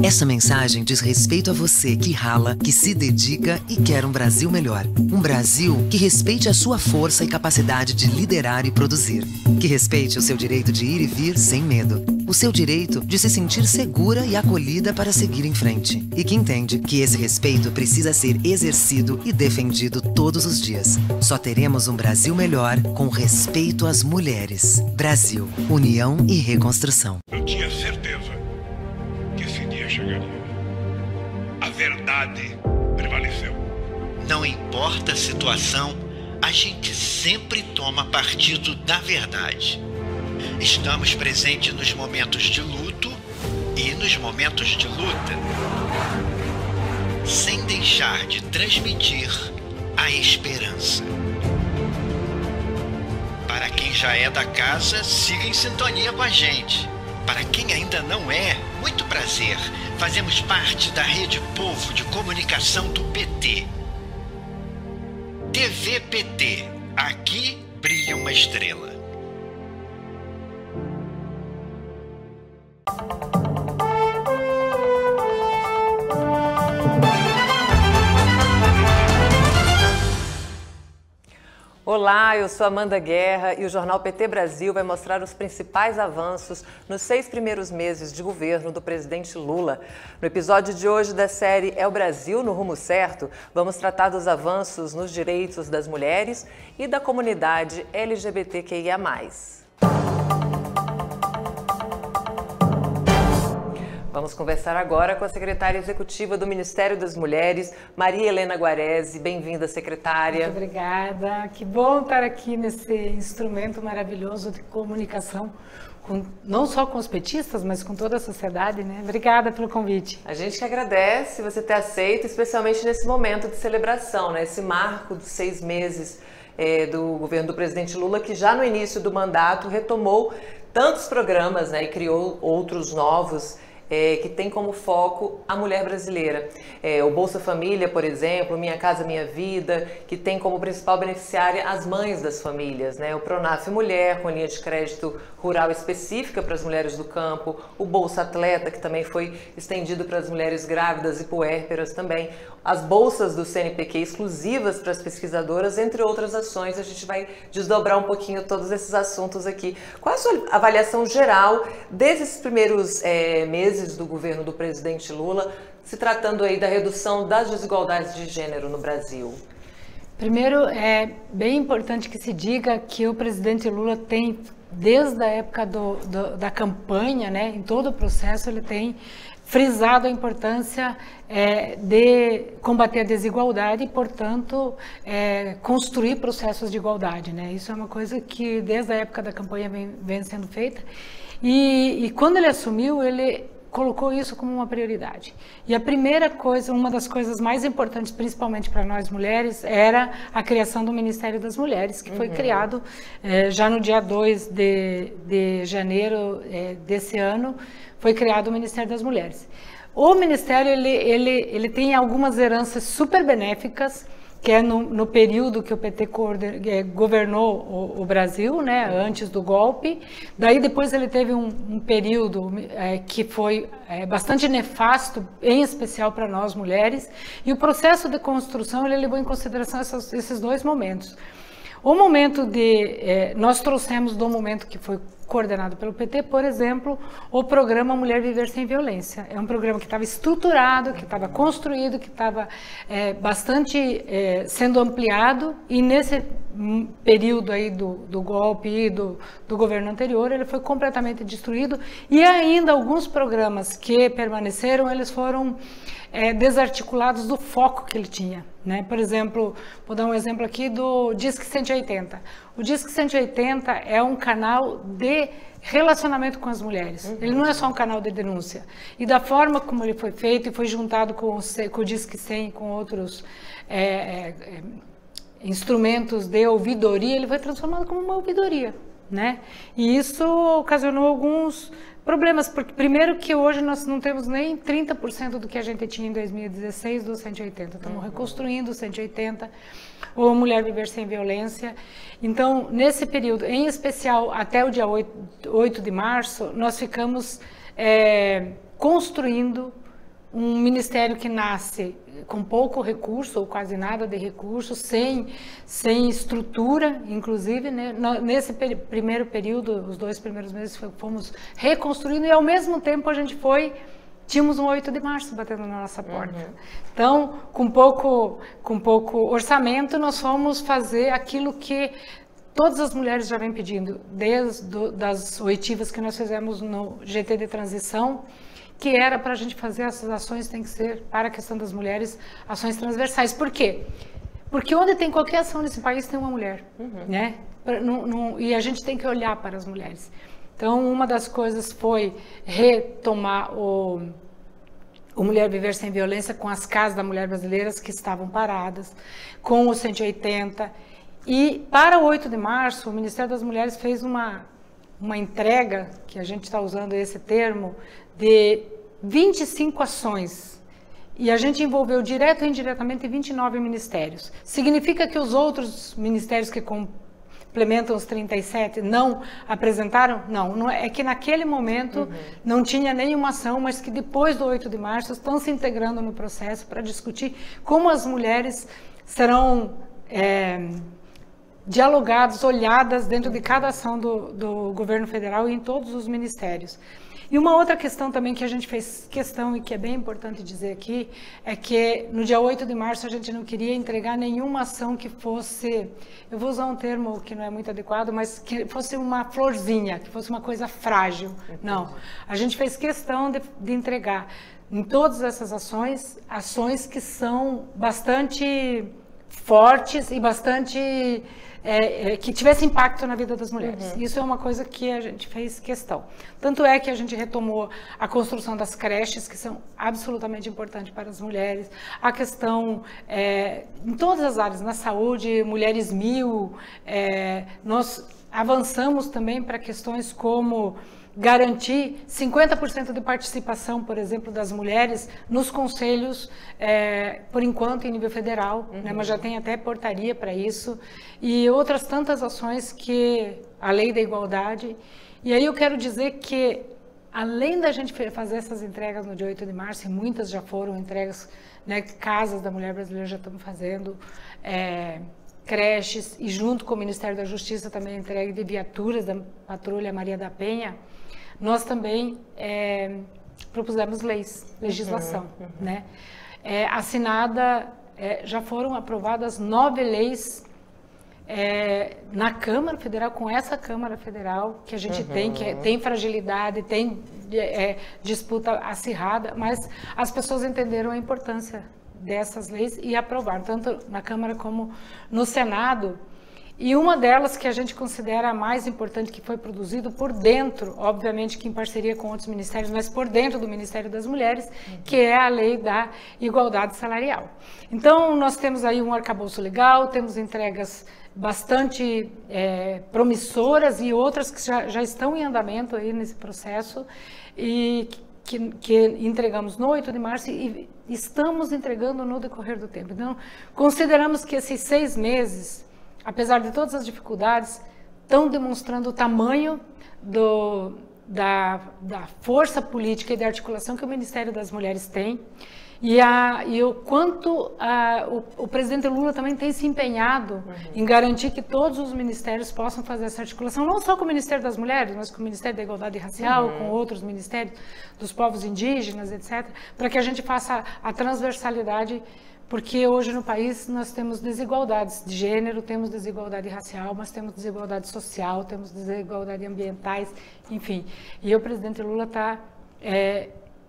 Essa mensagem diz respeito a você que rala, que se dedica e quer um Brasil melhor. Um Brasil que respeite a sua força e capacidade de liderar e produzir. Que respeite o seu direito de ir e vir sem medo. O seu direito de se sentir segura e acolhida para seguir em frente. E que entende que esse respeito precisa ser exercido e defendido todos os dias. Só teremos um Brasil melhor com respeito às mulheres. Brasil, união e reconstrução. Eu tinha certeza que esse dia chegaria. A verdade prevaleceu. Não importa a situação, a gente sempre toma partido da verdade. Estamos presentes nos momentos de luto e nos momentos de luta, sem deixar de transmitir a esperança. Para quem já é da casa, siga em sintonia com a gente. Para quem ainda não é, muito prazer. Fazemos parte da Rede Povo de Comunicação do PT. TV PT. Aqui brilha uma estrela. Olá, eu sou Amanda Guerra e o Jornal PT Brasil vai mostrar os principais avanços nos 6 primeiros meses de governo do presidente Lula. No episódio de hoje da série É o Brasil no Rumo Certo, vamos tratar dos avanços nos direitos das mulheres e da comunidade LGBTQIA+. Vamos conversar agora com a secretária executiva do Ministério das Mulheres, Maria Helena Guarese. Bem-vinda, secretária. Muito obrigada. Que bom estar aqui nesse instrumento maravilhoso de comunicação, não só com os petistas, mas com toda a sociedade, né? Obrigada pelo convite. A gente que agradece você ter aceito, especialmente nesse momento de celebração, né? Esse marco dos 6 meses do governo do presidente Lula, que já no início do mandato retomou tantos programas, né? E criou outros novos, que tem como foco a mulher brasileira. O Bolsa Família, por exemplo, Minha Casa Minha Vida, que tem como principal beneficiária as mães das famílias, né? O Pronaf Mulher, com linha de crédito rural específica para as mulheres do campo, o Bolsa Atleta, que também foi estendido para as mulheres grávidas e puérperas também, as bolsas do CNPq exclusivas para as pesquisadoras, entre outras ações. A gente vai desdobrar um pouquinho todos esses assuntos aqui. Qual a sua avaliação geral desses primeiros meses do governo do presidente Lula, se tratando aí da redução das desigualdades de gênero no Brasil? Primeiro, é bem importante que se diga que o presidente Lula tem, desde a época da campanha, né, em todo o processo, ele tem frisado a importância de combater a desigualdade e, portanto, construir processos de igualdade, né? Isso é uma coisa que desde a época da campanha vem sendo feita. E quando ele assumiu, ele colocou isso como uma prioridade. E a primeira coisa, uma das coisas mais importantes, principalmente para nós mulheres, era a criação do Ministério das Mulheres, que foi criado já no dia 2 de janeiro desse ano, foi criado o Ministério das Mulheres. O Ministério, ele tem algumas heranças super benéficas, que é no período que o PT governou o Brasil, né, antes do golpe. Daí depois ele teve um período que foi bastante nefasto, em especial para nós mulheres, e o processo de construção ele levou em consideração esses 2 momentos. O momento nós trouxemos do momento que foi coordenado pelo PT, por exemplo, o programa Mulher Viver Sem Violência. É um programa que estava estruturado, que estava construído, que estava bastante sendo ampliado, e nesse período aí do golpe e do governo anterior, ele foi completamente destruído, e ainda alguns programas que permaneceram, eles foram desarticulados do foco que ele tinha, né? Por exemplo, vou dar um exemplo aqui do Disque 180. O Disque 180 é um canal de relacionamento com as mulheres. Ele não é só um canal de denúncia. E da forma como ele foi feito e foi juntado com o Disque 100, com outros instrumentos de ouvidoria, ele foi transformado como uma ouvidoria, né? E isso ocasionou alguns problemas, porque primeiro que hoje nós não temos nem 30% do que a gente tinha em 2016 do 180. Estamos reconstruindo o 180, ou Mulher Viver Sem Violência. Então, nesse período, em especial até o dia 8 de março, nós ficamos construindo um ministério que nasce com pouco recurso, ou quase nada de recurso, sem estrutura, inclusive, né? Nesse primeiro período, os 2 primeiros meses, fomos reconstruindo e, ao mesmo tempo, tínhamos um 8 de março batendo na nossa porta. Então, com pouco orçamento, nós fomos fazer aquilo que todas as mulheres já vêm pedindo, desde das oitivas que nós fizemos no GT de transição, que era para a gente fazer essas ações, tem que ser, para a questão das mulheres, ações transversais. Por quê? Porque onde tem qualquer ação nesse país tem uma mulher, né? E a gente tem que olhar para as mulheres. Então, uma das coisas foi retomar o Mulher Viver Sem Violência com as casas da mulher brasileiras que estavam paradas, com o 180. E para o 8 de março, o Ministério das Mulheres fez uma entrega, que a gente está usando esse termo, de 25 ações. E a gente envolveu direto e indiretamente 29 ministérios. Significa que os outros ministérios que complementam os 37 não apresentaram? Não, é que naquele momento não tinha nenhuma ação, mas que depois do 8 de março estão se integrando no processo para discutir como as mulheres serão dialogadas, olhadas dentro de cada ação do governo federal e em todos os ministérios. E uma outra questão também que a gente fez questão e que é bem importante dizer aqui, é que no dia 8 de março a gente não queria entregar nenhuma ação que fosse, eu vou usar um termo que não é muito adequado, mas que fosse uma florzinha, que fosse uma coisa frágil. Não, a gente fez questão de entregar em todas essas ações que são bastante fortes e bastante... que tivesse impacto na vida das mulheres. Isso é uma coisa que a gente fez questão. Tanto é que a gente retomou a construção das creches, que são absolutamente importantes para as mulheres, a questão em todas as áreas, na saúde, Mulheres 1000, nós avançamos também para questões como garantir 50% de participação, por exemplo, das mulheres nos conselhos, por enquanto em nível federal, né, mas já tem até portaria para isso, e outras tantas ações que a Lei da Igualdade. E aí eu quero dizer que, além da gente fazer essas entregas no dia 8 de março, e muitas já foram entregas, né, casas da mulher brasileira já estamos fazendo, creches, e junto com o Ministério da Justiça também a entrega de viaturas da Patrulha Maria da Penha, nós também propusemos legislação, né? Assinada, já foram aprovadas 9 leis na Câmara Federal, com essa Câmara Federal que a gente tem, que tem fragilidade, tem disputa acirrada, mas as pessoas entenderam a importância dessas leis e aprovaram, tanto na Câmara como no Senado. E uma delas que a gente considera a mais importante, que foi produzido por dentro, obviamente que em parceria com outros ministérios, mas por dentro do Ministério das Mulheres, que é a Lei da Igualdade Salarial. Então, nós temos aí um arcabouço legal, temos entregas bastante promissoras e outras que já estão em andamento aí nesse processo e que entregamos no 8 de março e estamos entregando no decorrer do tempo. Então, consideramos que esses 6 meses, apesar de todas as dificuldades, estão demonstrando o tamanho da força política e da articulação que o Ministério das Mulheres tem e o quanto o presidente Lula também tem se empenhado em garantir que todos os ministérios possam fazer essa articulação, não só com o Ministério das Mulheres, mas com o Ministério da Igualdade Racial, com outros ministérios dos povos indígenas, etc., para que a gente faça a transversalidade. Porque hoje no país nós temos desigualdades de gênero, temos desigualdade racial, mas temos desigualdade social, temos desigualdade ambientais, enfim. E o presidente Lula está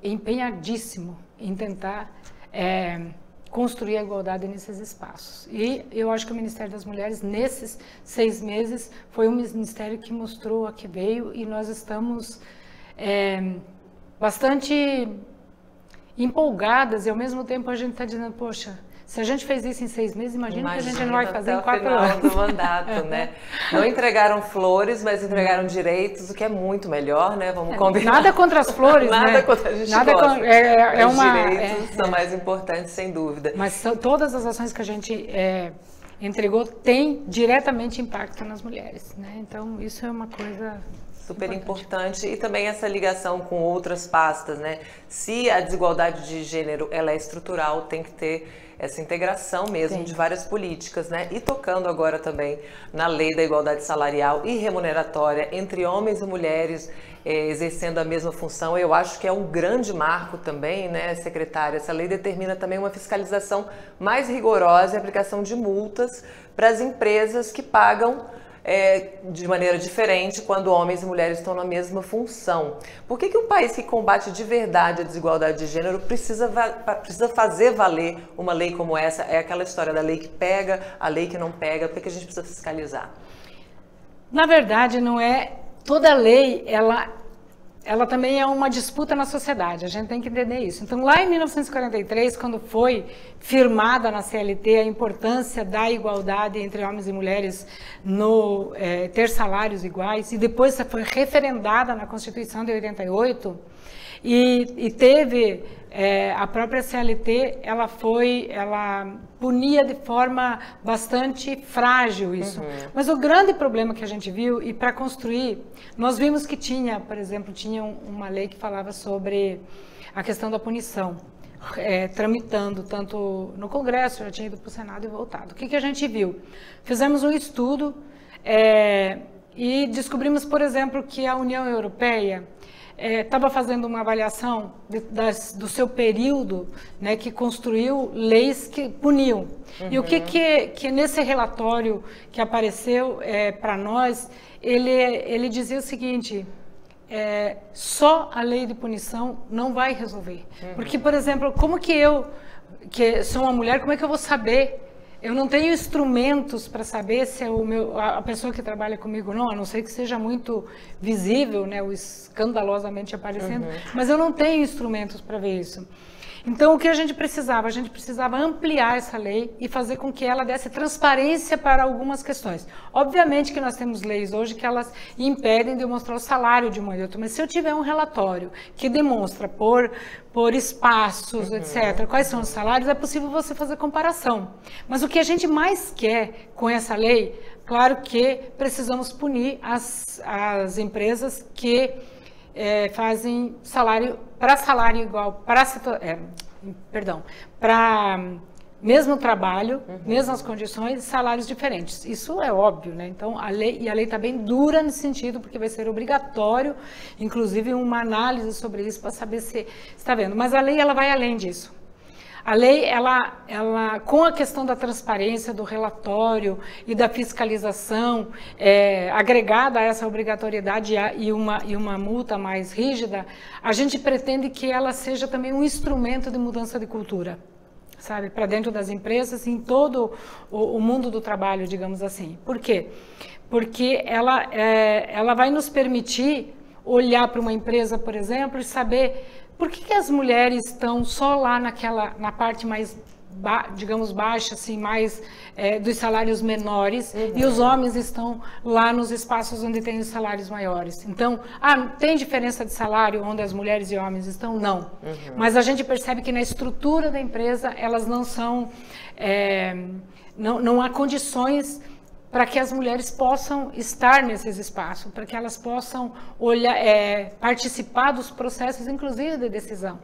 empenhadíssimo em tentar construir a igualdade nesses espaços. E eu acho que o Ministério das Mulheres, nesses 6 meses, foi um ministério que mostrou a que veio e nós estamos bastante empolgadas e ao mesmo tempo a gente está dizendo, poxa, se a gente fez isso em 6 meses, imagina que a gente não vai fazer em 4 anos. Do mandato, né? Não entregaram flores, mas entregaram direitos, o que é muito melhor, né? Vamos combinar. Nada contra as flores, nada né? Contra a gente nada gosta. Os direitos são mais importantes, sem dúvida. Mas todas as ações que a gente entregou tem diretamente impacto nas mulheres, né? Então, isso é uma coisa super importante. E também essa ligação com outras pastas, né? Se a desigualdade de gênero ela é estrutural, tem que ter essa integração mesmo de várias políticas, né? E tocando agora também na lei da igualdade salarial e remuneratória entre homens e mulheres exercendo a mesma função, eu acho que é um grande marco também, né, secretária? Essa lei determina também uma fiscalização mais rigorosa e aplicação de multas para as empresas que pagam de maneira diferente quando homens e mulheres estão na mesma função. Por que um país que combate de verdade a desigualdade de gênero precisa fazer valer uma lei como essa? É aquela história da lei que pega, a lei que não pega, por que a gente precisa fiscalizar? Na verdade, não é toda lei, ela também é uma disputa na sociedade, a gente tem que entender isso. Então, lá em 1943, quando foi firmada na CLT a importância da igualdade entre homens e mulheres no ter salários iguais, e depois foi referendada na Constituição de 88, e teve a própria CLT, ela punia de forma bastante frágil isso. Mas o grande problema que a gente viu, e para construir, nós vimos que tinha, por exemplo, uma lei que falava sobre a questão da punição, tramitando tanto no Congresso, já tinha ido para o Senado e voltado. O que a gente viu? Fizemos um estudo e descobrimos, por exemplo, que a União Europeia estava fazendo uma avaliação do seu período, né, que construiu leis que puniam. E o que nesse relatório que apareceu para nós, ele dizia o seguinte: só a lei de punição não vai resolver. Porque, por exemplo, como que eu, que sou uma mulher, como é que eu vou saber? Eu não tenho instrumentos para saber se a pessoa que trabalha comigo não, a não ser que seja muito visível, né, o escandalosamente aparecendo, mas eu não tenho instrumentos para ver isso. Então, o que a gente precisava? A gente precisava ampliar essa lei e fazer com que ela desse transparência para algumas questões. Obviamente que nós temos leis hoje que elas impedem de mostrar o salário de uma e outra, mas se eu tiver um relatório que demonstra por espaços, etc., quais são os salários, é possível você fazer comparação. Mas o que a gente mais quer com essa lei, claro que precisamos punir as empresas que fazem salário igual, para mesmo trabalho, mesmas condições, salários diferentes. Isso é óbvio, né? Então, a lei está bem dura nesse sentido, porque vai ser obrigatório, inclusive, uma análise sobre isso para saber se está vendo. Mas a lei, ela vai além disso. A lei, ela com a questão da transparência, do relatório e da fiscalização agregada a essa obrigatoriedade e uma multa mais rígida, a gente pretende que ela seja também um instrumento de mudança de cultura, sabe, para dentro das empresas e em todo o mundo do trabalho, digamos assim. Por quê? Porque ela vai nos permitir olhar para uma empresa, por exemplo, e saber por que as mulheres estão só lá na parte mais, digamos, baixa, assim, mais dos salários menores, e os homens estão lá nos espaços onde tem os salários maiores. Então, tem diferença de salário onde as mulheres e homens estão? Não. Mas a gente percebe que na estrutura da empresa, elas não são, não há condições para que as mulheres possam estar nesses espaços, para que elas possam participar dos processos, inclusive de decisão.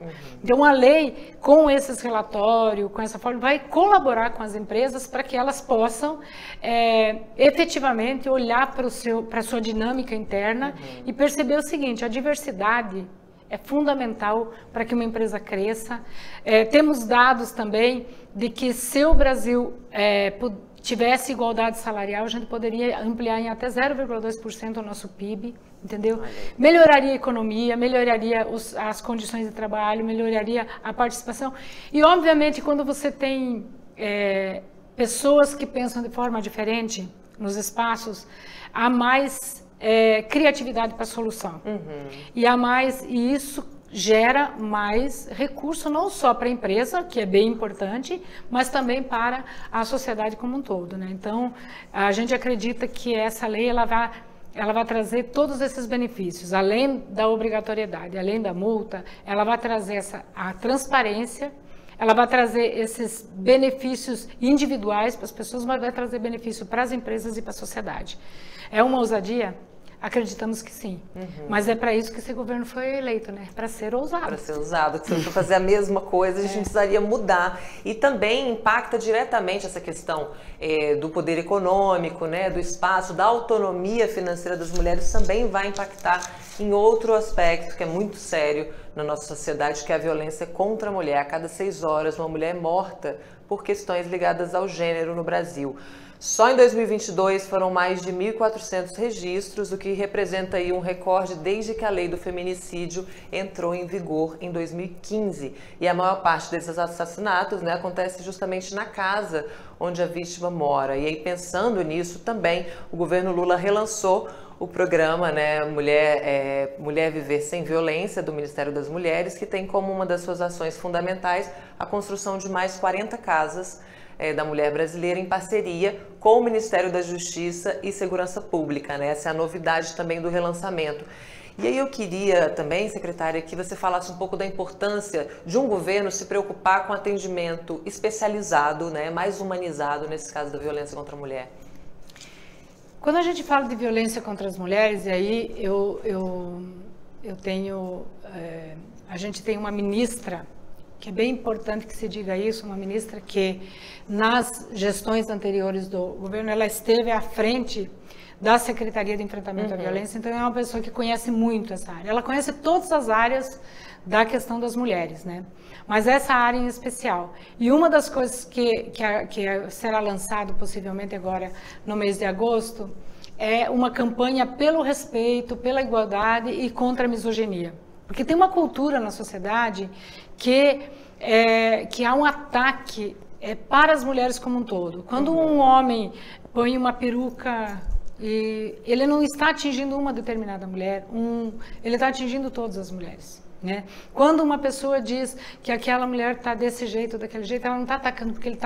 Então, a lei, com esses relatórios, com essa forma, vai colaborar com as empresas para que elas possam efetivamente olhar para a sua dinâmica interna e perceber o seguinte: a diversidade é fundamental para que uma empresa cresça. Temos dados também de que se o Brasil tivesse igualdade salarial, a gente poderia ampliar em até 0,2% o nosso PIB, entendeu? Melhoraria a economia, melhoraria as condições de trabalho, melhoraria a participação. E, obviamente, quando você tem pessoas que pensam de forma diferente nos espaços, há mais criatividade para a solução. E isso gera mais recurso, não só para a empresa, que é bem importante, mas também para a sociedade como um todo, né? Então, a gente acredita que essa lei ela vai trazer todos esses benefícios, além da obrigatoriedade, além da multa, ela vai trazer a transparência, ela vai trazer esses benefícios individuais para as pessoas, mas vai trazer benefício para as empresas e para a sociedade. É uma ousadia? Acreditamos que sim, mas é para isso que esse governo foi eleito, né? Para ser ousado. Para ser ousado, que se for fazer a mesma coisa, a gente precisaria mudar. E também impacta diretamente essa questão do poder econômico, né? Do espaço, da autonomia financeira das mulheres, também vai impactar em outro aspecto que é muito sério na nossa sociedade, que é a violência contra a mulher. A cada 6 horas, uma mulher é morta por questões ligadas ao gênero no Brasil. Só em 2022 foram mais de 1.400 registros, o que representa aí um recorde desde que a lei do feminicídio entrou em vigor em 2015. E a maior parte desses assassinatos, né, acontece justamente na casa onde a vítima mora. E aí, pensando nisso também, o governo Lula relançou o programa, né, Mulher Viver Sem Violência, do Ministério das Mulheres, que tem como uma das suas ações fundamentais a construção de mais 40 casas da mulher brasileira em parceria com o Ministério da Justiça e Segurança Pública, né? Essa é a novidade também do relançamento. E aí eu queria também, secretária, que você falasse um pouco da importância de um governo se preocupar com atendimento especializado, né, mais humanizado nesse caso da violência contra a mulher. Quando a gente fala de violência contra as mulheres, e aí a gente tem uma ministra, que é bem importante que se diga isso, uma ministra que nas gestões anteriores do governo, ela esteve à frente da Secretaria de Enfrentamento à Violência, então é uma pessoa que conhece muito essa área. Ela conhece todas as áreas da questão das mulheres, né? Mas essa área em especial. E uma das coisas que será lançado possivelmente agora no mês de agosto é uma campanha pelo respeito, pela igualdade e contra a misoginia. Porque tem uma cultura na sociedade que há um ataque para as mulheres como um todo. Quando um homem põe uma peruca, e ele não está atingindo uma determinada mulher, ele está atingindo todas as mulheres. Né? Quando uma pessoa diz que aquela mulher está desse jeito, daquele jeito, ela não está atacando, porque ele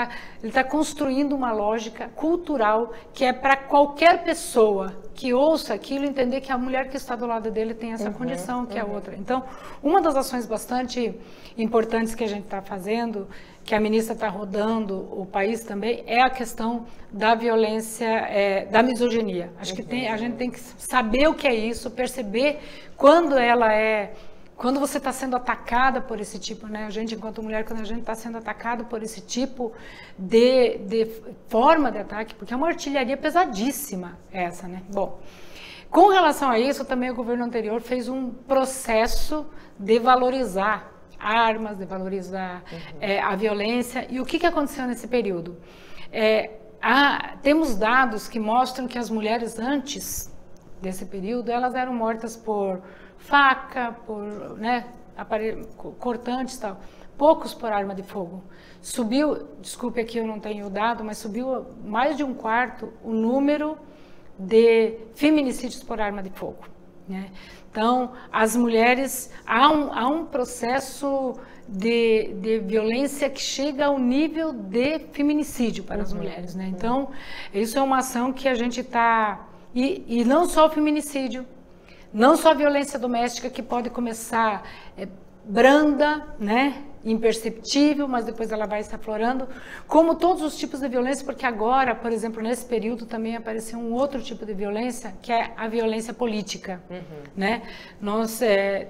está construindo uma lógica cultural que é para qualquer pessoa que ouça aquilo entender que a mulher que está do lado dele tem essa condição, que é outra. Então, uma das ações bastante importantes que a gente está fazendo, que a ministra está rodando o país também, é a questão da violência, da misoginia. Acho que a gente tem que saber o que é isso, perceber quando você está sendo atacada por esse tipo, né? A gente, enquanto mulher, quando a gente está sendo atacado por esse tipo de forma de ataque, porque é uma artilharia pesadíssima essa, né? Bom, com relação a isso, também o governo anterior fez um processo de valorizar armas, de valorizar a violência. E o que aconteceu nesse período? Temos dados que mostram que as mulheres antes desse período, elas eram mortas por faca, por cortantes e tal. Poucos por arma de fogo. Subiu, desculpe aqui eu não tenho o dado, mas subiu mais de 1/4 o número de feminicídios por arma de fogo. Né? Então, as mulheres, há um processo de violência que chega ao nível de feminicídio para as mulheres. Né? Então, isso é uma ação que a gente está... E não só o feminicídio, não só a violência doméstica, que pode começar branda, né, imperceptível, mas depois ela vai se aflorando, como todos os tipos de violência, porque agora, por exemplo, nesse período também apareceu um outro tipo de violência, que é a violência política. Né? Nós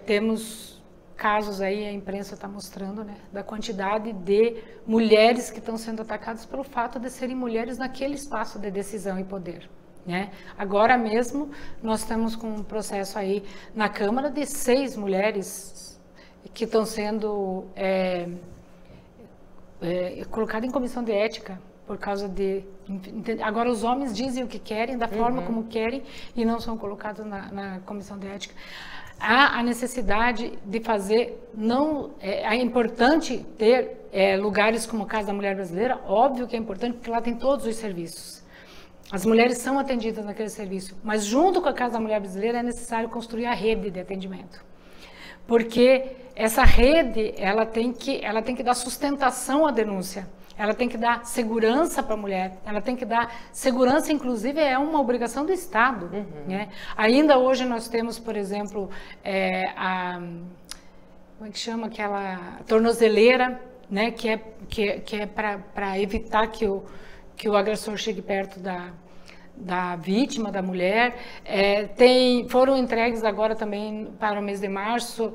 temos casos aí, a imprensa está mostrando, né, da quantidade de mulheres que estão sendo atacadas pelo fato de serem mulheres naquele espaço de decisão e poder. Né? Agora mesmo nós estamos com um processo aí na Câmara de 6 mulheres que estão sendo colocadas em comissão de ética por causa de... Agora os homens dizem o que querem, da forma como querem, e não são colocados na comissão de ética. Há a necessidade de fazer, é importante ter lugares como a Casa da Mulher Brasileira, óbvio que é importante, porque lá tem todos os serviços. As mulheres são atendidas naquele serviço, mas junto com a Casa da Mulher Brasileira é necessário construir a rede de atendimento. Porque essa rede, ela tem que dar sustentação à denúncia, ela tem que dar segurança para a mulher, ela tem que dar segurança, inclusive é uma obrigação do Estado. Né? Ainda hoje nós temos, por exemplo, como é que chama aquela tornozeleira, né, que é para evitar que o agressor chegue perto da vítima, da mulher. Foram entregues agora também para o mês de março,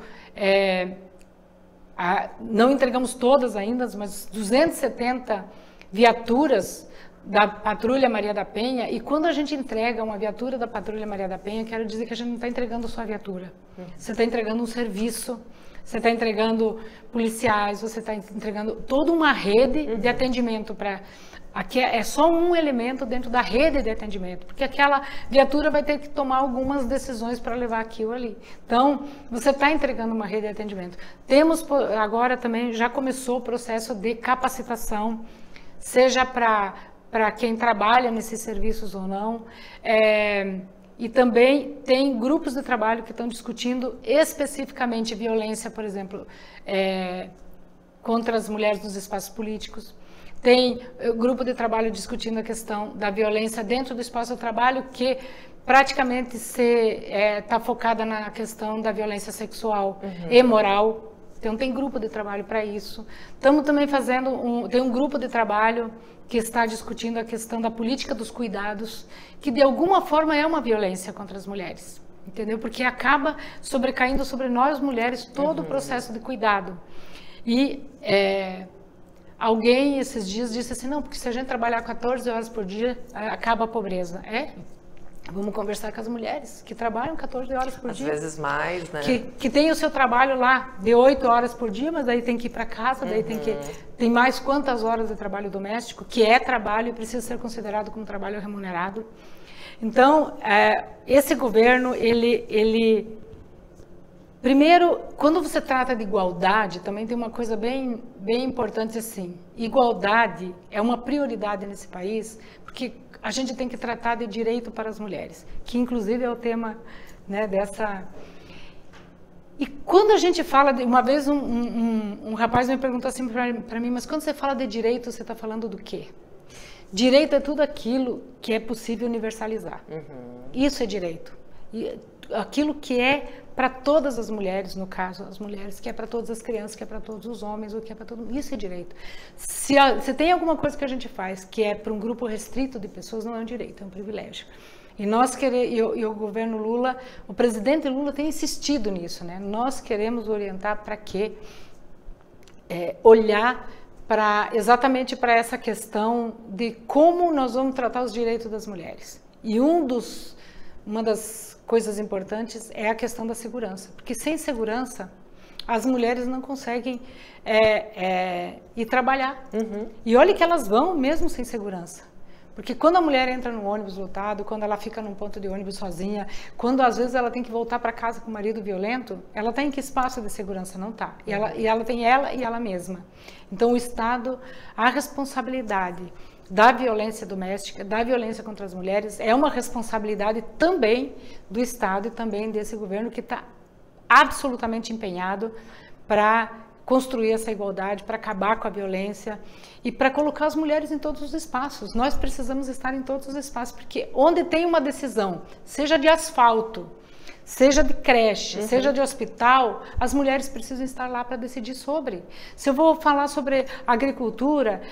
não entregamos todas ainda, mas 270 viaturas da Patrulha Maria da Penha. E quando a gente entrega uma viatura da Patrulha Maria da Penha, quero dizer que a gente não está entregando só a viatura. Você está entregando um serviço, você está entregando policiais, você está entregando toda uma rede de atendimento para... Aqui é só um elemento dentro da rede de atendimento, porque aquela viatura vai ter que tomar algumas decisões para levar aquilo ali. Então, você está entregando uma rede de atendimento. Temos agora também, já começou o processo de capacitação, seja para quem trabalha nesses serviços ou não, e também tem grupos de trabalho que estão discutindo especificamente violência, por exemplo, contra as mulheres nos espaços políticos. Tem grupo de trabalho discutindo a questão da violência dentro do espaço de trabalho, que praticamente está focada na questão da violência sexual e moral. Então tem grupo de trabalho para isso. Estamos também tem um grupo de trabalho que está discutindo a questão da política dos cuidados, que de alguma forma é uma violência contra as mulheres, entendeu? Porque acaba sobrecaindo sobre nós mulheres todo o processo de cuidado. E alguém esses dias disse assim, não, porque se a gente trabalhar 14 horas por dia, acaba a pobreza. Vamos conversar com as mulheres que trabalham 14 horas por dia. Às vezes mais, né? Que tem o seu trabalho lá de 8 horas por dia, mas daí tem que ir para casa, daí tem mais quantas horas de trabalho doméstico, que é trabalho e precisa ser considerado como trabalho remunerado. Então, esse governo, primeiro, quando você trata de igualdade, também tem uma coisa bem importante assim. Igualdade é uma prioridade nesse país, porque a gente tem que tratar de direito para as mulheres, que inclusive é o tema, né, dessa... E quando a gente fala uma vez um rapaz me perguntou assim para mim, mas quando você fala de direito, você está falando do quê? Direito é tudo aquilo que é possível universalizar. Isso é direito. E aquilo que é para todas as mulheres, no caso, as mulheres, que é para todas as crianças, que é para todos os homens, o que é para todo mundo, isso é direito. Se tem alguma coisa que a gente faz que é para um grupo restrito de pessoas, não é um direito, é um privilégio. E o governo Lula, o presidente Lula tem insistido nisso, né? Nós queremos orientar para quê? Olhar exatamente para essa questão de como nós vamos tratar os direitos das mulheres. E uma das coisas importantes é a questão da segurança, porque sem segurança as mulheres não conseguem ir trabalhar. E olha que elas vão mesmo sem segurança, porque quando a mulher entra num ônibus lotado, quando ela fica num ponto de ônibus sozinha, quando às vezes ela tem que voltar para casa com o marido violento, ela está em que espaço de segurança? Não está. E ela tem ela e ela mesma. Então o Estado, a responsabilidade da violência doméstica, da violência contra as mulheres, é uma responsabilidade também do Estado e também desse governo, que está absolutamente empenhado para construir essa igualdade, para acabar com a violência e para colocar as mulheres em todos os espaços. Nós precisamos estar em todos os espaços, porque onde tem uma decisão, seja de asfalto, seja de creche, seja de hospital, as mulheres precisam estar lá para decidir sobre. Se eu vou falar sobre agricultura,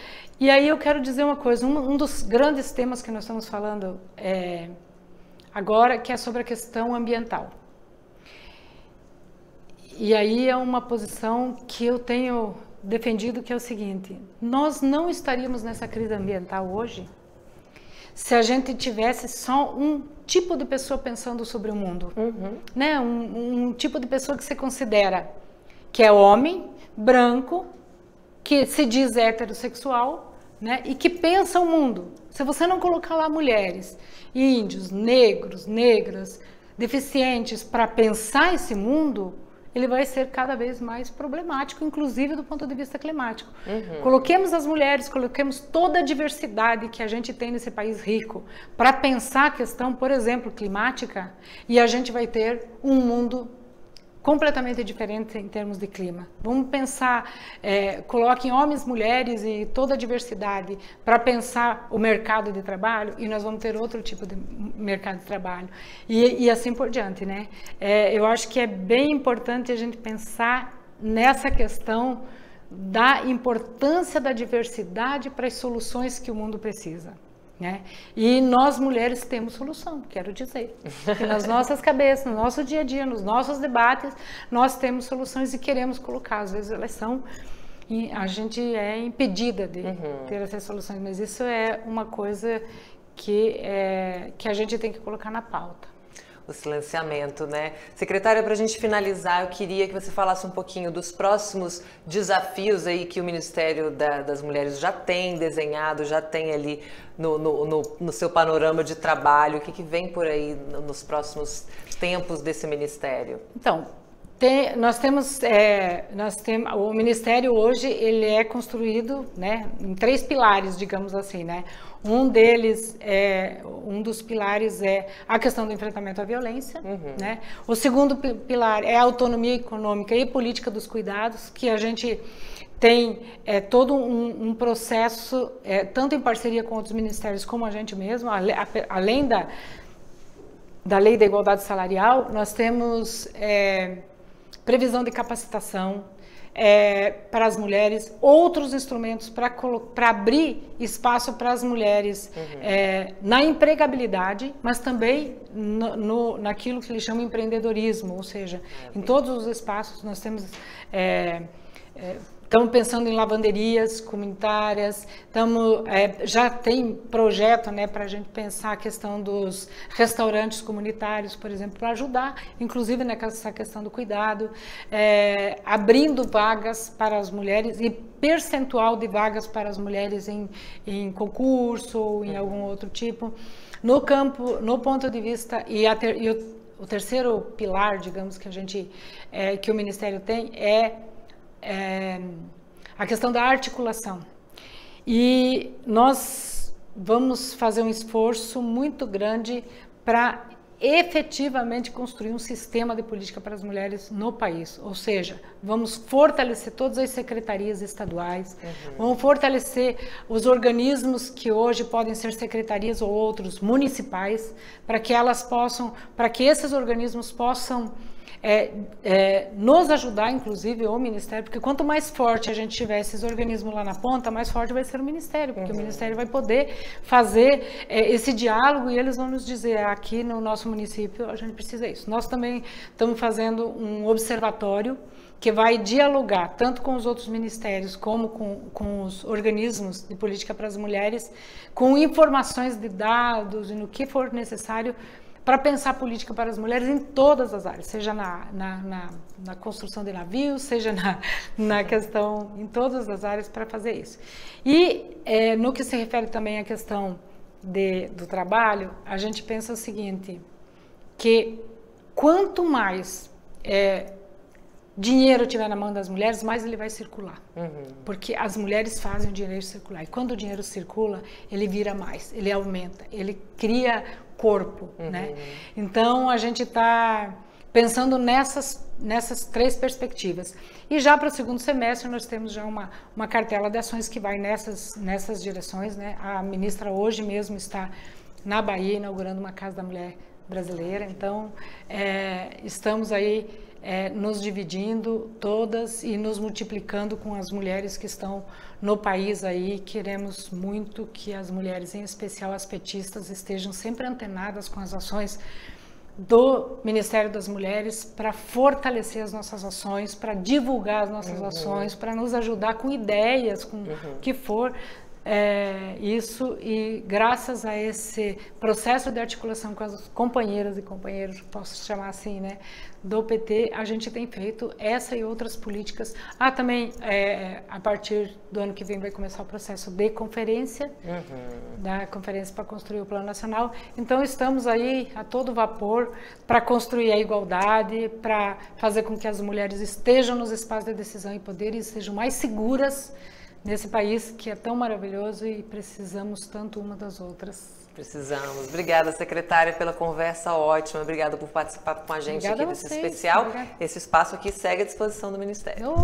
e aí eu quero dizer uma coisa, um dos grandes temas que nós estamos falando agora, que é sobre a questão ambiental. E aí é uma posição que eu tenho defendido, que é o seguinte: nós não estaríamos nessa crise ambiental hoje se a gente tivesse só um tipo de pessoa pensando sobre o mundo, né? Um tipo de pessoa que se considera que é homem, branco, que se diz heterossexual, né? E que pensa o mundo. Se você não colocar lá mulheres, índios, negros, negras, deficientes para pensar esse mundo, ele vai ser cada vez mais problemático, inclusive do ponto de vista climático. Coloquemos as mulheres, coloquemos toda a diversidade que a gente tem nesse país rico para pensar a questão, por exemplo, climática, e a gente vai ter um mundo completamente diferente em termos de clima. Vamos pensar, coloquem homens, mulheres e toda a diversidade para pensar o mercado de trabalho, e nós vamos ter outro tipo de mercado de trabalho. E assim por diante, né? Eu acho que é bem importante a gente pensar nessa questão da importância da diversidade para as soluções que o mundo precisa. Né? E nós mulheres temos solução, quero dizer, que nas nossas cabeças, no nosso dia a dia, nos nossos debates, nós temos soluções e queremos colocar, às vezes elas são, e a gente é impedida de ter essas soluções, mas isso é uma coisa que a gente tem que colocar na pauta. O silenciamento, né? Secretária, para a gente finalizar, eu queria que você falasse um pouquinho dos próximos desafios aí que o Ministério das Mulheres já tem desenhado, já tem ali no seu panorama de trabalho. O que vem por aí nos próximos tempos desse Ministério? Então, o Ministério hoje ele é construído, né, em 3 pilares, digamos assim, né? Um dos pilares é a questão do enfrentamento à violência, né? O segundo pilar é a autonomia econômica e política dos cuidados, que a gente tem todo um processo, tanto em parceria com outros ministérios como a gente mesmo, além da lei da igualdade salarial, nós temos previsão de capacitação para as mulheres, outros instrumentos para abrir espaço para as mulheres na empregabilidade, mas também naquilo que eles chamam de empreendedorismo, ou seja, em todos os espaços nós temos... Estamos pensando em lavanderias comunitárias, já tem projeto, né, para a gente pensar a questão dos restaurantes comunitários, por exemplo, para ajudar, inclusive nessa questão do cuidado, abrindo vagas para as mulheres e percentual de vagas para as mulheres em concurso ou em algum outro tipo. No ponto de vista, o terceiro pilar, digamos, que o Ministério tem a questão da articulação. E nós vamos fazer um esforço muito grande para efetivamente construir um sistema de política para as mulheres no país. Ou seja, vamos fortalecer todas as secretarias estaduais, vamos fortalecer os organismos que hoje podem ser secretarias ou outros municipais, para que esses organismos possam nos ajudar, inclusive o Ministério, porque quanto mais forte a gente tiver esses organismos lá na ponta, mais forte vai ser o Ministério, porque o Ministério vai poder fazer esse diálogo e eles vão nos dizer, aqui no nosso município a gente precisa disso. Nós também estamos fazendo um observatório que vai dialogar tanto com os outros ministérios como com os organismos de política para as mulheres, com informações de dados e no que for necessário para pensar política para as mulheres em todas as áreas, seja na construção de navios, seja na questão, em todas as áreas para fazer isso. E no que se refere também à questão do trabalho, a gente pensa o seguinte, que quanto mais dinheiro tiver na mão das mulheres, mais ele vai circular. Porque as mulheres fazem o dinheiro circular. E quando o dinheiro circula, ele vira mais, ele aumenta, ele cria corpo, né? Então, a gente está pensando nessas 3 perspectivas. E já para o segundo semestre, nós temos já uma cartela de ações que vai nessas direções, né? A ministra hoje mesmo está na Bahia inaugurando uma Casa da Mulher Brasileira. Então, estamos aí nos dividindo todas e nos multiplicando com as mulheres que estão no país aí. Queremos muito que as mulheres, em especial as petistas, estejam sempre antenadas com as ações do Ministério das Mulheres para fortalecer as nossas ações, para divulgar as nossas ações, para nos ajudar com ideias, com o que for. Isso, e graças a esse processo de articulação com as companheiras e companheiros, posso chamar assim, né, do PT, a gente tem feito essa e outras políticas. Também a partir do ano que vem vai começar o processo de conferência, da conferência para construir o Plano Nacional. Então estamos aí a todo vapor para construir a igualdade, para fazer com que as mulheres estejam nos espaços de decisão e poder e sejam mais seguras nesse país que é tão maravilhoso e precisamos tanto uma das outras. Precisamos. Obrigada, secretária, pela conversa ótima. Obrigada por participar com a gente aqui desse especial. Obrigada. Esse espaço aqui segue à disposição do Ministério.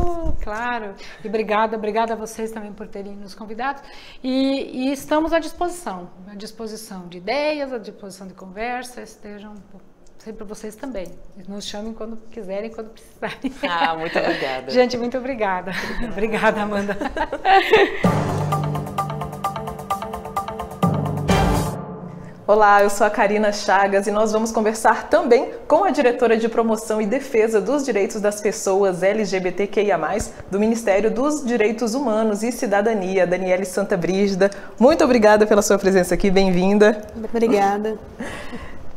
Claro. E obrigada a vocês também por terem nos convidado. E estamos à disposição de ideias, à disposição de conversa. torcer para vocês também. Nos chamem quando quiserem, quando precisarem. Ah, muito obrigada. Gente, muito obrigada. Obrigada, Amanda. Olá, eu sou a Karina Chagas e nós vamos conversar também com a diretora de Promoção e Defesa dos Direitos das Pessoas LGBTQIA+, do Ministério dos Direitos Humanos e Cidadania, Daniele Santabrígida. Muito obrigada pela sua presença aqui, bem-vinda. Obrigada.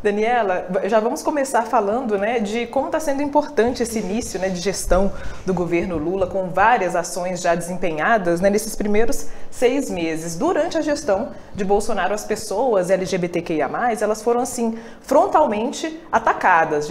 Daniela, já vamos começar falando, né, de como está sendo importante esse início, né, de gestão do governo Lula, com várias ações já desempenhadas, né, nesses primeiros 6 meses. Durante a gestão de Bolsonaro, as pessoas LGBTQIA+, elas foram, assim, frontalmente atacadas.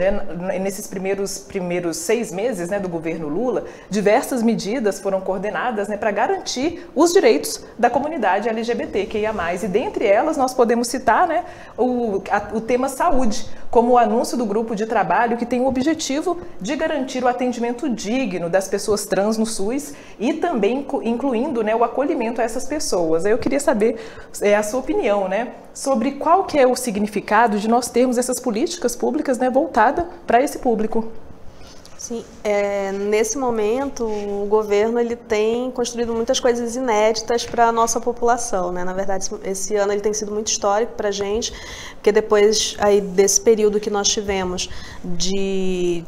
Nesses primeiros 6 meses, né, do governo Lula, diversas medidas foram coordenadas, né, para garantir os direitos da comunidade LGBTQIA+. E dentre elas, nós podemos citar, né, o tema saúde, como o anúncio do grupo de trabalho que tem o objetivo de garantir o atendimento digno das pessoas trans no SUS e também incluindo, né, o acolhimento a essas pessoas. Eu queria saber a sua opinião, né, sobre qual que é o significado de nós termos essas políticas públicas, né, voltadas para esse público. Sim, nesse momento o governo ele tem construído muitas coisas inéditas para a nossa população, né? Na verdade, esse ano ele tem sido muito histórico para a gente, porque depois aí desse período que nós tivemos de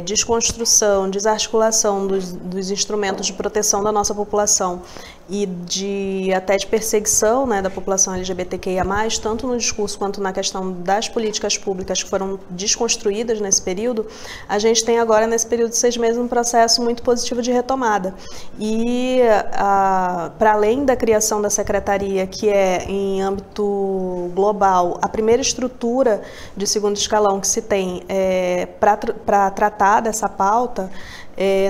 desconstrução, desarticulação dos instrumentos de proteção da nossa população e até de perseguição, né, da população LGBTQIA+, tanto no discurso quanto na questão das políticas públicas que foram desconstruídas nesse período, a gente tem agora nesse período de 6 meses um processo muito positivo de retomada. E para além da criação da secretaria, que é em âmbito global, a primeira estrutura de segundo escalão que se tem para tratar dessa pauta,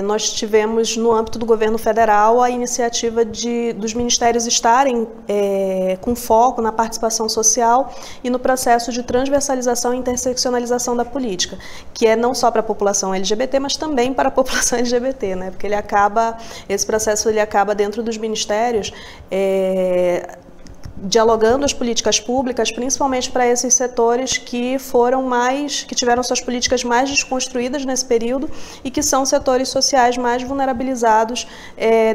nós tivemos no âmbito do governo federal a iniciativa dos ministérios estarem com foco na participação social e no processo de transversalização e interseccionalização da política, que é não só para a população LGBT, mas também para a população LGBT, né? Porque esse processo ele acaba dentro dos ministérios dialogando as políticas públicas, principalmente para esses setores que tiveram suas políticas mais desconstruídas nesse período e que são setores sociais mais vulnerabilizados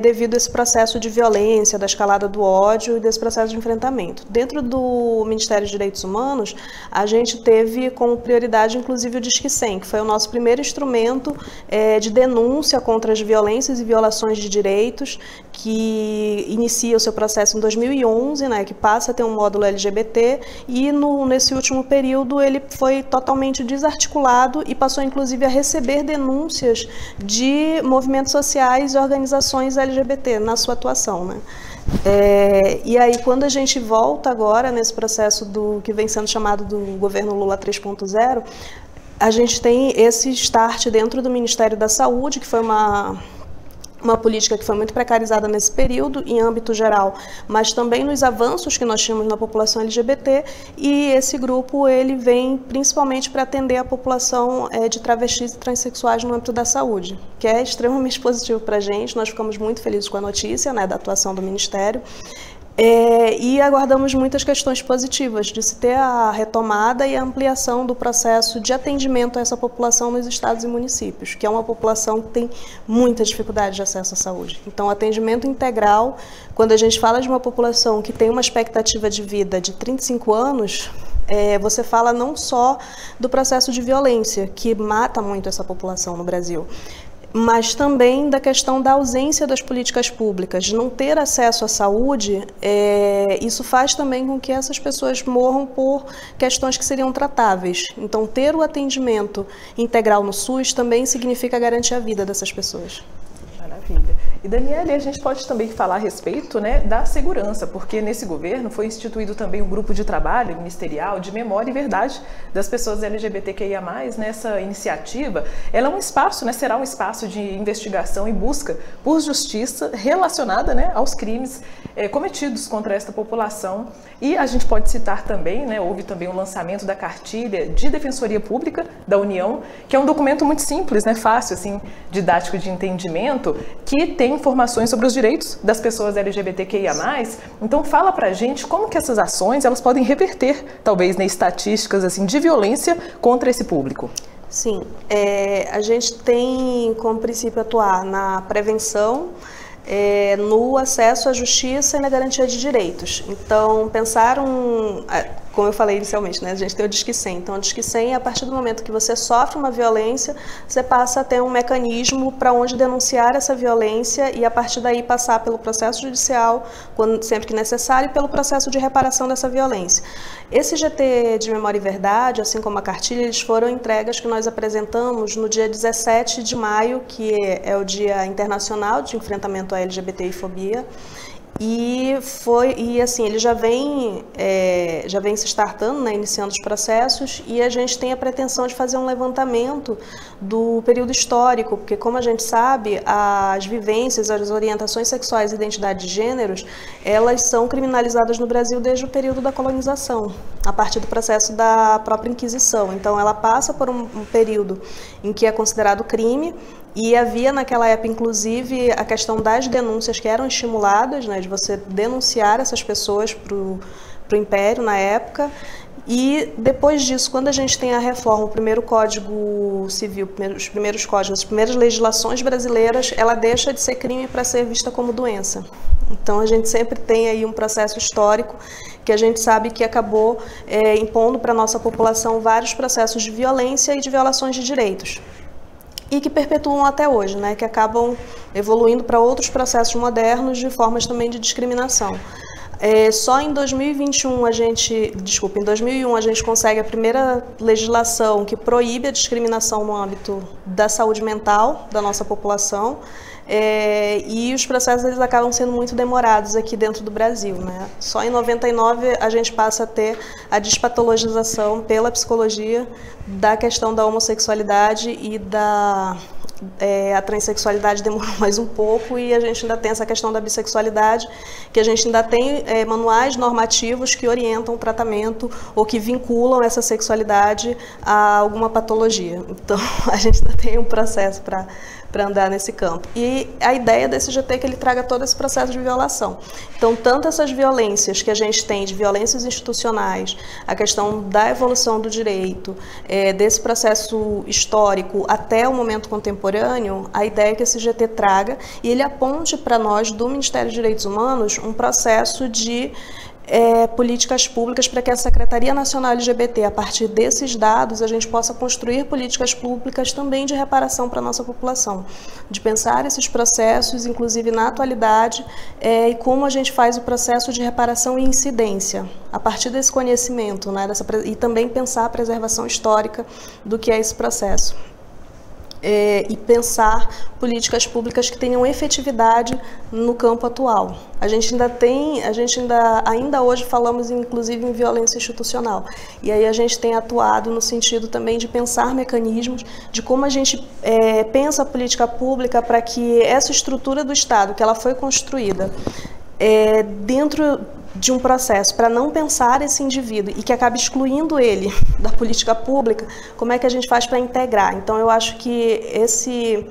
devido a esse processo de violência, da escalada do ódio e desse processo de enfrentamento. Dentro do Ministério dos Direitos Humanos, a gente teve como prioridade, inclusive, o Disque 100, que foi o nosso primeiro instrumento de denúncia contra as violências e violações de direitos, que inicia o seu processo em 2011, né, que passa a ter um módulo LGBT e nesse último período ele foi totalmente desarticulado e passou inclusive a receber denúncias de movimentos sociais e organizações LGBT na sua atuação, né? E aí quando a gente volta agora nesse processo que vem sendo chamado do governo Lula 3.0, a gente tem esse start dentro do Ministério da Saúde, que foi uma política que foi muito precarizada nesse período, em âmbito geral, mas também nos avanços que nós tínhamos na população LGBT, e esse grupo ele vem principalmente para atender a população de travestis e transexuais no âmbito da saúde, que é extremamente positivo para a gente. Nós ficamos muito felizes com a notícia, né, da atuação do Ministério. E aguardamos muitas questões positivas de se ter a retomada e a ampliação do processo de atendimento a essa população nos estados e municípios, que é uma população que tem muita dificuldade de acesso à saúde. Então, o atendimento integral, quando a gente fala de uma população que tem uma expectativa de vida de 35 anos, você fala não só do processo de violência, que mata muito essa população no Brasil, mas também da questão da ausência das políticas públicas, de não ter acesso à saúde. Isso faz também com que essas pessoas morram por questões que seriam tratáveis. Então, ter o atendimento integral no SUS também significa garantir a vida dessas pessoas. Maravilha. E, Daniele, a gente pode também falar a respeito, né, da segurança, porque nesse governo foi instituído também um grupo de trabalho ministerial de memória e verdade das pessoas LGBTQIA+, nessa iniciativa. Ela é um espaço, né, será um espaço de investigação e busca por justiça relacionada, né, aos crimes cometidos contra esta população. E a gente pode citar também, né, houve também o lançamento da Cartilha de Defensoria Pública da União, que é um documento muito simples, né, fácil, assim, didático de entendimento, que tem tem informações sobre os direitos das pessoas LGBTQIA+. Então fala pra gente como que essas ações elas podem reverter, talvez, né, estatísticas assim, de violência contra esse público. Sim, a gente tem como princípio atuar na prevenção, no acesso à justiça e na garantia de direitos. Então, como eu falei inicialmente, né, a gente tem o Disque 100. Então, o Disque 100, a partir do momento que você sofre uma violência, você passa a ter um mecanismo para onde denunciar essa violência e, a partir daí, passar pelo processo judicial, sempre que necessário, e pelo processo de reparação dessa violência. Esse GT de Memória e Verdade, assim como a cartilha, eles foram entregas que nós apresentamos no dia 17 de maio, que é o Dia Internacional de Enfrentamento à LGBTI-fobia. E assim, ele já vem se startando, né, iniciando os processos, e a gente tem a pretensão de fazer um levantamento do período histórico, porque, como a gente sabe, as vivências, as orientações sexuais e identidade de gêneros, elas são criminalizadas no Brasil desde o período da colonização, a partir do processo da própria Inquisição. Então, ela passa por um período em que é considerado crime, e havia naquela época, inclusive, a questão das denúncias que eram estimuladas, né, de você denunciar essas pessoas para o Império na época. E depois disso, quando a gente tem a reforma, o primeiro Código Civil, os primeiros códigos, as primeiras legislações brasileiras, ela deixa de ser crime para ser vista como doença. Então, a gente sempre tem aí um processo histórico que a gente sabe que acabou impondo para a nossa população vários processos de violência e de violações de direitos. E que perpetuam até hoje, né, que acabam evoluindo para outros processos modernos de formas também de discriminação. Só em 2001 a gente consegue a primeira legislação que proíbe a discriminação no âmbito da saúde mental da nossa população. E os processos eles acabam sendo muito demorados aqui dentro do Brasil, né? Só em 99 a gente passa a ter a despatologização pela psicologia da questão da homossexualidade e a transexualidade demorou mais um pouco, e a gente ainda tem essa questão da bissexualidade, que a gente ainda tem manuais normativos que orientam o tratamento ou que vinculam essa sexualidade a alguma patologia. Então, a gente ainda tem um processo para andar nesse campo. E a ideia desse GT é que ele traga todo esse processo de violação. Então, tanto essas violências que a gente tem, de violências institucionais, a questão da evolução do direito, desse processo histórico até o momento contemporâneo, a ideia é que esse GT traga e ele aponte para nós, do Ministério de Direitos Humanos, um processo de políticas públicas para que a Secretaria Nacional LGBT, a partir desses dados, a gente possa construir políticas públicas também de reparação para a nossa população, de pensar esses processos, inclusive na atualidade, e como a gente faz o processo de reparação e incidência, a partir desse conhecimento, né, e também pensar a preservação histórica do que é esse processo. E pensar políticas públicas que tenham efetividade no campo atual. Ainda hoje falamos inclusive em violência institucional, e aí a gente tem atuado no sentido também de pensar mecanismos de como a gente pensa a política pública para que essa estrutura do Estado, que ela foi construída dentro de um processo para não pensar esse indivíduo e que acaba excluindo ele da política pública, como é que a gente faz para integrar? Então, eu acho que esse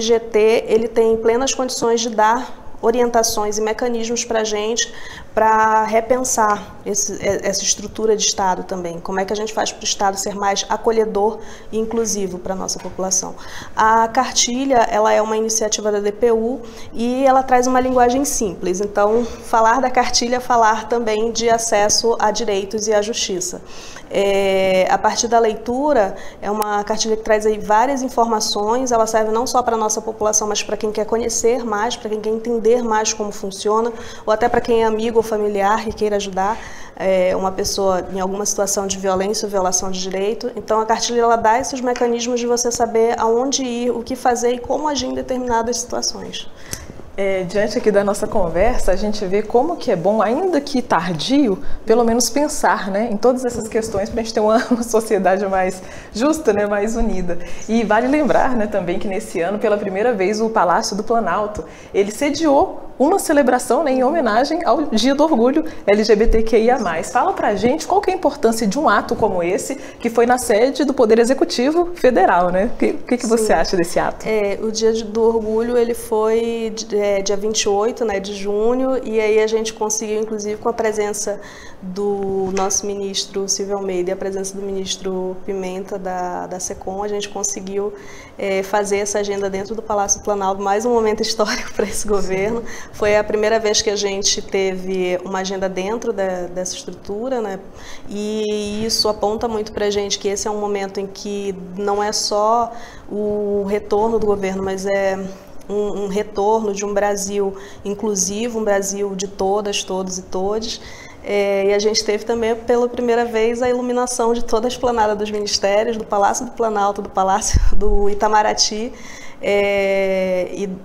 GT ele tem plenas condições de dar orientações e mecanismos para a gente para repensar essa estrutura de Estado também. Como é que a gente faz para o Estado ser mais acolhedor e inclusivo para a nossa população? A cartilha, ela é uma iniciativa da DPU e ela traz uma linguagem simples. Então, falar da cartilha é falar também de acesso a direitos e à justiça. A partir da leitura, é uma cartilha que traz aí várias informações, ela serve não só para a nossa população, mas para quem quer conhecer mais, para quem quer entender mais como funciona, ou até para quem é amigo ou familiar que queira ajudar uma pessoa em alguma situação de violência ou violação de direito. Então, a cartilha ela dá esses mecanismos de você saber aonde ir, o que fazer e como agir em determinadas situações. Diante aqui da nossa conversa, a gente vê como que é bom, ainda que tardio, pelo menos pensar, né, em todas essas questões para a gente ter uma sociedade mais justa, né, mais unida. E vale lembrar, né, também que nesse ano, pela primeira vez, o Palácio do Planalto, ele sediou uma celebração, né, em homenagem ao Dia do Orgulho LGBTQIA+. Fala pra gente qual que é a importância de um ato como esse, que foi na sede do Poder Executivo Federal, né? O que você acha desse ato? O Dia do Orgulho, ele foi dia 28, né, de junho, e aí a gente conseguiu, inclusive, com a presença do nosso ministro Silvio Almeida e a presença do ministro Pimenta da SECOM, a gente conseguiu fazer essa agenda dentro do Palácio Planalto, mais um momento histórico para esse governo. Foi a primeira vez que a gente teve uma agenda dentro dessa estrutura, né? E isso aponta muito para a gente que esse é um momento em que não é só o retorno do governo, mas é um retorno de um Brasil inclusivo, um Brasil de todas, todos e todes. E a gente teve também, pela primeira vez, a iluminação de toda a esplanada dos ministérios, do Palácio do Planalto, do Palácio do Itamaraty,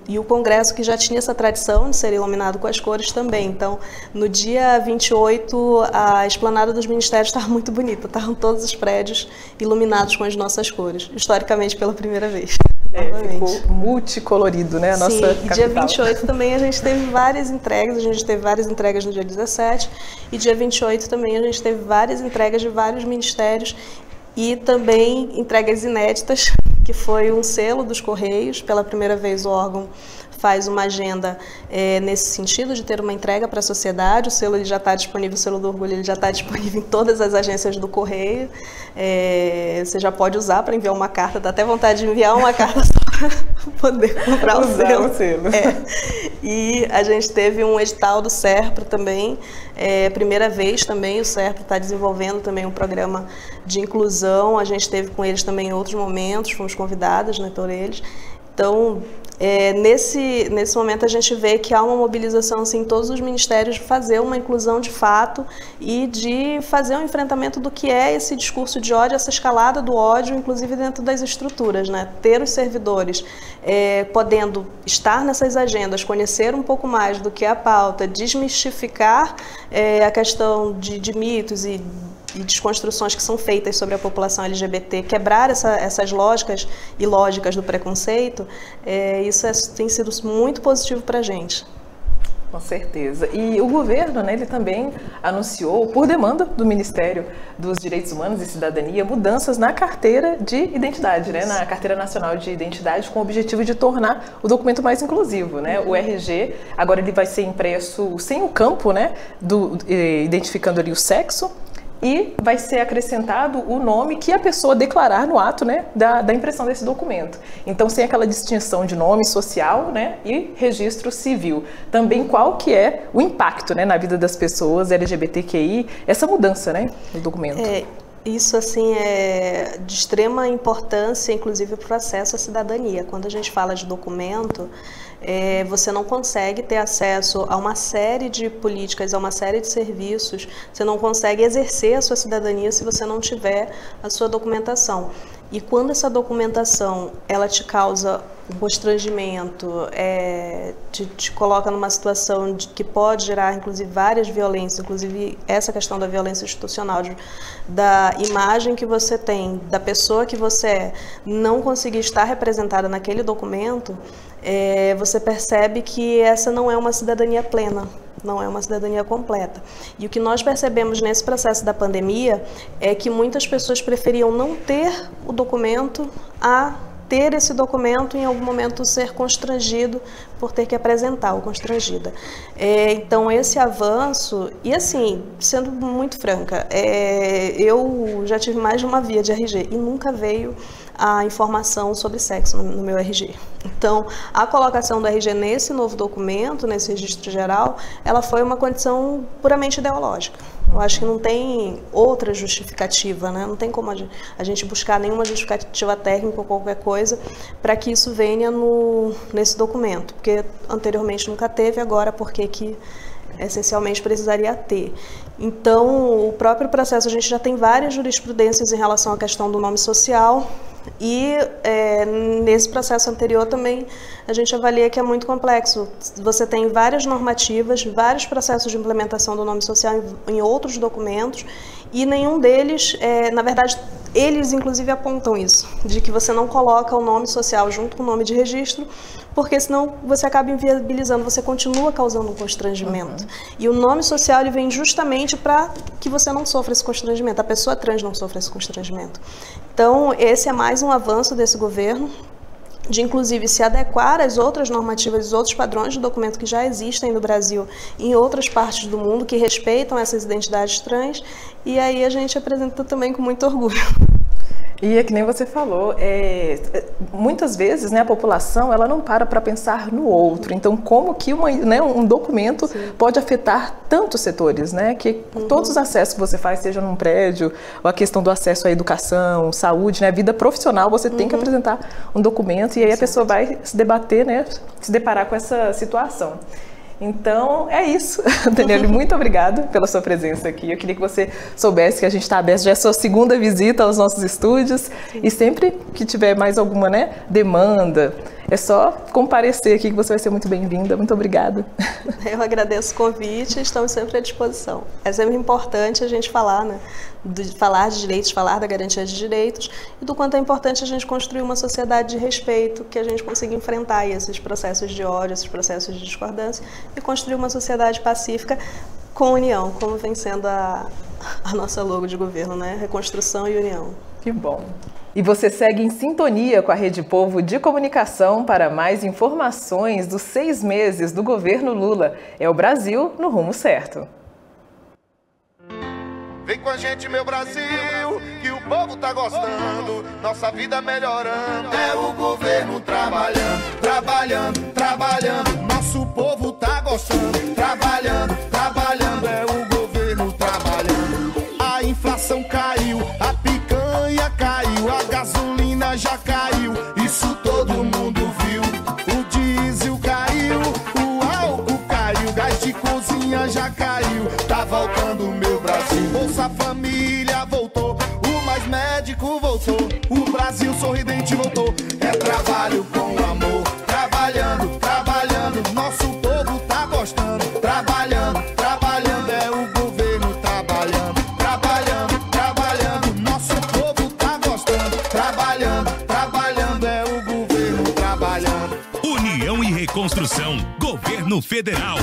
e o Congresso, que já tinha essa tradição de ser iluminado com as cores também. Então, no dia 28, a esplanada dos ministérios estava muito bonita, estavam todos os prédios iluminados com as nossas cores, historicamente pela primeira vez. Ficou multicolorido, né? A nossa capital. E dia 28 também a gente teve várias entregas, no dia 17, e dia 28 também a gente teve várias entregas de vários ministérios e também entregas inéditas, que foi um selo dos Correios. Pela primeira vez o órgão faz uma agenda nesse sentido de ter uma entrega para a sociedade. O selo ele já está disponível, o selo do orgulho ele já está disponível em todas as agências do Correio. Você já pode usar para enviar uma carta, dá até vontade de enviar uma carta só para poder comprar o selo. E a gente teve um edital do SERPRO também, primeira vez também, o SERPRO está desenvolvendo também um programa de inclusão. A gente teve com eles também em outros momentos, fomos convidadas, né, por eles. Então, nesse momento a gente vê que há uma mobilização assim, em todos os ministérios de fazer uma inclusão de fato e de fazer um enfrentamento do que é esse discurso de ódio, essa escalada do ódio, inclusive dentro das estruturas, né? Ter os servidores podendo estar nessas agendas, conhecer um pouco mais do que é a pauta, desmistificar a questão de mitos e desconstruções que são feitas sobre a população LGBT, quebrar essas lógicas e lógicas do preconceito, isso tem sido muito positivo para a gente. Com certeza. E o governo, né, ele também anunciou, por demanda do Ministério dos Direitos Humanos e Cidadania, mudanças na carteira de identidade, né, na Carteira Nacional de Identidade, com o objetivo de tornar o documento mais inclusivo, né? O RG, agora ele vai ser impresso sem o campo, né, identificando ali o sexo, e vai ser acrescentado o nome que a pessoa declarar no ato, né, da impressão desse documento. Então, sem aquela distinção de nome social, né, e registro civil. Também qual que é o impacto, né, na vida das pessoas LGBTQI, essa mudança, né, no documento. Isso, assim, é de extrema importância, inclusive, para o acesso à cidadania. Quando a gente fala de documento, você não consegue ter acesso a uma série de políticas, a uma série de serviços, você não consegue exercer a sua cidadania se você não tiver a sua documentação. E quando essa documentação, ela te causa um constrangimento, te coloca numa situação que pode gerar, inclusive, várias violências, inclusive essa questão da violência institucional, da imagem que você tem, da pessoa que você é, não conseguir estar representada naquele documento, você percebe que essa não é uma cidadania plena, não é uma cidadania completa. E o que nós percebemos nesse processo da pandemia é que muitas pessoas preferiam não ter o documento a ter esse documento em algum momento ser constrangido por ter que apresentar ou constrangida. Então, esse avanço, e assim, sendo muito franca, eu já tive mais de uma via de RG e nunca veio a informação sobre sexo no meu RG. Então, a colocação do RG nesse novo documento, nesse registro geral, ela foi uma condição puramente ideológica. Eu acho que não tem outra justificativa, né? Não tem como a gente buscar nenhuma justificativa técnica ou qualquer coisa para que isso venha nesse documento, porque anteriormente nunca teve, agora porque que essencialmente precisaria ter. Então, o próprio processo, a gente já tem várias jurisprudências em relação à questão do nome social e nesse processo anterior também a gente avalia que é muito complexo. Você tem várias normativas, vários processos de implementação do nome social em outros documentos e nenhum deles, na verdade, eles inclusive apontam isso, de que você não coloca o nome social junto com o nome de registro, porque senão você acaba inviabilizando, você continua causando um constrangimento. E o nome social ele vem justamente para que você não sofra esse constrangimento, a pessoa trans não sofra esse constrangimento. Então, esse é mais um avanço desse governo, de inclusive se adequar às outras normativas, os outros padrões de documento que já existem no Brasil e em outras partes do mundo que respeitam essas identidades trans, e aí a gente apresenta também com muito orgulho. E é que nem você falou, muitas vezes, né, a população ela não para pensar no outro. Então, como que um documento pode afetar tantos setores, né? Que todos os acessos que você faz, seja num prédio, ou a questão do acesso à educação, saúde, né, vida profissional, você tem que apresentar um documento e aí a pessoa vai se debater, né, se deparar com essa situação. Então, é isso. Daniele, muito obrigada pela sua presença aqui. Eu queria que você soubesse que a gente está aberto, já é a sua segunda visita aos nossos estúdios. E sempre que tiver mais alguma, né, demanda, é só comparecer aqui que você vai ser muito bem-vinda. Muito obrigada. Eu agradeço o convite e estamos sempre à disposição. É sempre importante a gente falar, né? Falar de direitos, falar da garantia de direitos e do quanto é importante a gente construir uma sociedade de respeito, que a gente consiga enfrentar esses processos de ódio, esses processos de discordância e construir uma sociedade pacífica com união, como vem sendo a nossa logo de governo, né? Reconstrução e união. Que bom! E você segue em sintonia com a Rede Povo de Comunicação para mais informações dos 6 meses do governo Lula. É o Brasil no rumo certo. Vem com a gente, meu Brasil, que o povo tá gostando, nossa vida melhorando. É o governo trabalhando, trabalhando, trabalhando. Nosso povo tá gostando, trabalhando, trabalhando. É o governo trabalhando. A inflação caiu, a picanha caiu, a gasolina já caiu. Isso todo mundo viu. O diesel caiu, o álcool caiu, o gás de cozinha já caiu. Tá voltando o meu Brasil. Bolsa Família voltou, o Mais Médico voltou, o Brasil sorridente voltou. É trabalho com amor, trabalhando, trabalhando. Nosso povo tá gostando, trabalhando, trabalhando. É o governo trabalhando, trabalhando, trabalhando. Nosso povo tá gostando, trabalhando, trabalhando. É o governo trabalhando. União e Reconstrução, Governo Federal.